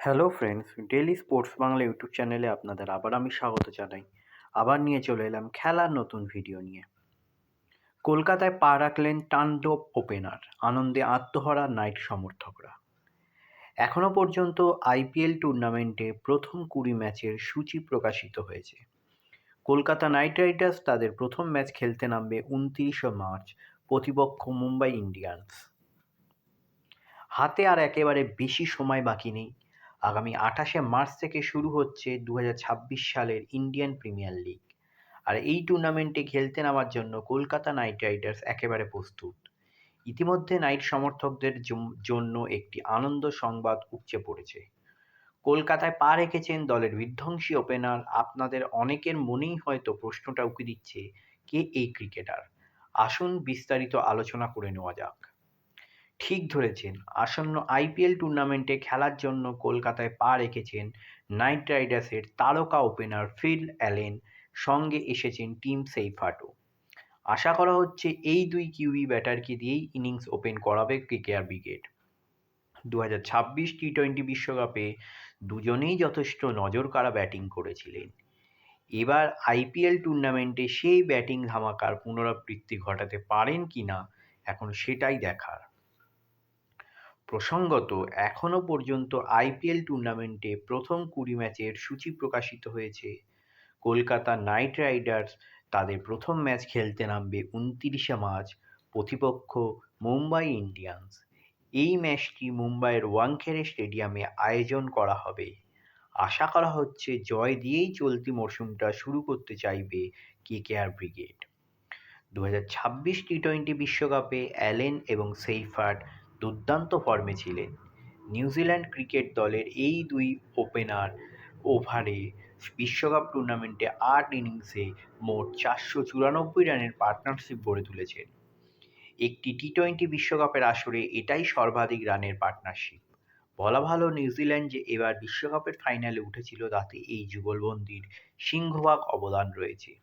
Hello friends, daily sports Bangla YouTube চ্যানেলে আপনাদের আবার আমি স্বাগত জানাই। আবার নিয়ে চলে এলাম খেলার নতুন ভিডিও নিয়ে। কলকাতায় পা রাখলেন তাণ্ডব ওপেনার, আনন্দে আত্মহারা নাইট সমর্থকরা। এখনও পর্যন্ত আইপিএল টুর্নামেন্টে প্রথম 20 ম্যাচের সূচি প্রকাশিত হয়েছে। কলকাতা নাইট রাইডার্স তাদের প্রথম ম্যাচ খেলতে নামবে 29শে মার্চ, প্রতিপক্ষ মুম্বাই ইন্ডিয়ান্স। হাতে আর একেবারে বেশি সময় বাকি নেই। আগামী 28শে মার্চ থেকে শুরু হচ্ছে 2026 সালের ইন্ডিয়ান প্রিমিয়ার লিগ। আর এই টুর্নামেন্টে খেলতে নামার জন্য কলকাতা নাইট রাইডার্স একেবারে প্রস্তুত। ইতিমধ্যে নাইট সমর্থকদের জন্য একটি আনন্দ সংবাদ উপচে পড়েছে। কলকাতায় পা রেখেছেন দলের বিধ্বংসী ওপেনার। আপনাদের অনেকের মনেই হয়তো প্রশ্নটা উকি দিচ্ছে, কে এই ক্রিকেটার? আসুন বিস্তারিত আলোচনা করে নেওয়া যাক। ঠিক ধরেছেন, আসন্ন আইপিএল টুর্নামেন্টে খেলার জন্য কলকাতায় পা রেখেছেন নাইট রাইডার্সের তারকা ওপেনার ফিল অ্যালেন, সঙ্গে এসেছেন টিম সেইফার্টও। আশা করা হচ্ছে এই দুই কিউই ব্যাটারকে দিয়েই ইনিংস ওপেন করাবে কেকেআর ব্রিগেড। 2026 টি-টোয়েন্টি বিশ্বকাপে দুজনেই যথেষ্ট নজরকাড়া ব্যাটিং করেছিলেন। এবার আইপিএল টুর্নামেন্টে সেই ব্যাটিং ধামাকার পুনরাবৃত্তি ঘটাতে পারেন কিনা, এখন সেটাই দেখার। প্রসঙ্গত, এখনও পর্যন্ত আইপিএল টুর্নামেন্টে প্রথম 20 ম্যাচের সূচি প্রকাশিত হয়েছে। কলকাতা নাইট রাইডার্স তাদের প্রথম ম্যাচ খেলতে নামবে 29শে মার্চ, প্রতিপক্ষ মুম্বাই ইন্ডিয়ান্স। এই ম্যাচটি মুম্বাইয়ের ওয়াংখেড়ে স্টেডিয়ামে আয়োজন করা হবে। আশা করা হচ্ছে জয় দিয়েই চলতি মরশুমটা শুরু করতে চাইবে কেকেআর ব্রিগেড। 2026 টি-টোয়েন্টি বিশ্বকাপে অ্যালেন এবং সেইফার্ট দুর্দান্ত ফর্মে ছিলেন। নিউজিল্যান্ড ক্রিকেট দলের এই দুই ওপেনার ওভারে বিশ্বকাপ টুর্নামেন্টে 8 ইনিংসে মোট 494 রানের পার্টনারশিপ গড়ে তুলেছেন। একটি টি-টোয়েন্টি বিশ্বকাপের আসরে এটাই সর্বাধিক রানের পার্টনারশিপ। বলা ভালো, নিউজিল্যান্ড যে এবার বিশ্বকাপের ফাইনালে উঠেছিল তাতে এই যুগলবন্দির সিংহভাগ অবদান রয়েছে।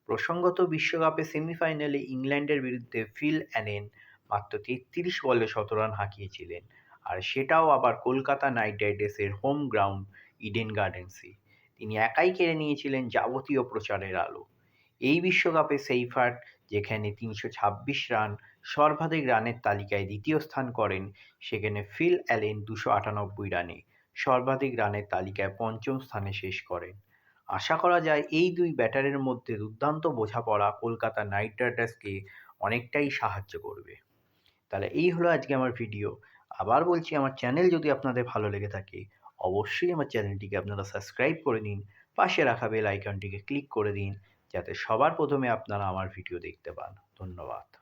প্রসঙ্গত, বিশ্বকাপে সেমিফাইনালে ইংল্যান্ডের বিরুদ্ধে ফিল অ্যালেন মাত্র 33 বলে 17 রান হাঁকিয়েছিলেন, আর সেটাও আবার কলকাতা নাইট রাইডার্সের হোম গ্রাউন্ড ইডেন গার্ডেন্সে। তিনি একাই কেড়ে নিয়েছিলেন যাবতীয় প্রচারের আলো। এই বিশ্বকাপে সেইফার্ট যেখানে 326 রান সর্বাধিক রানের তালিকায় দ্বিতীয় স্থান করেন, সেখানে ফিল অ্যালেন 298 রানে সর্বাধিক রানের তালিকায় পঞ্চম স্থানে শেষ করেন। আশা করা যায় এই দুই ব্যাটারের মধ্যে দুর্দান্ত বোঝাপড়া কলকাতা নাইট রাইডার্সকে অনেকটাই সাহায্য করবে। তাহলে এই হলো আজকে আমার ভিডিও। আবার বলছি, আমার চ্যানেল যদি আপনাদের ভালো লেগে থাকে, অবশ্যই আমার চ্যানেলটিকে আপনারা সাবস্ক্রাইব করে নিন, পাশে রাখা বেল আইকনটিকে ক্লিক করে দিন, যাতে সবার প্রথমে আপনারা আমার ভিডিও দেখতে পান। ধন্যবাদ।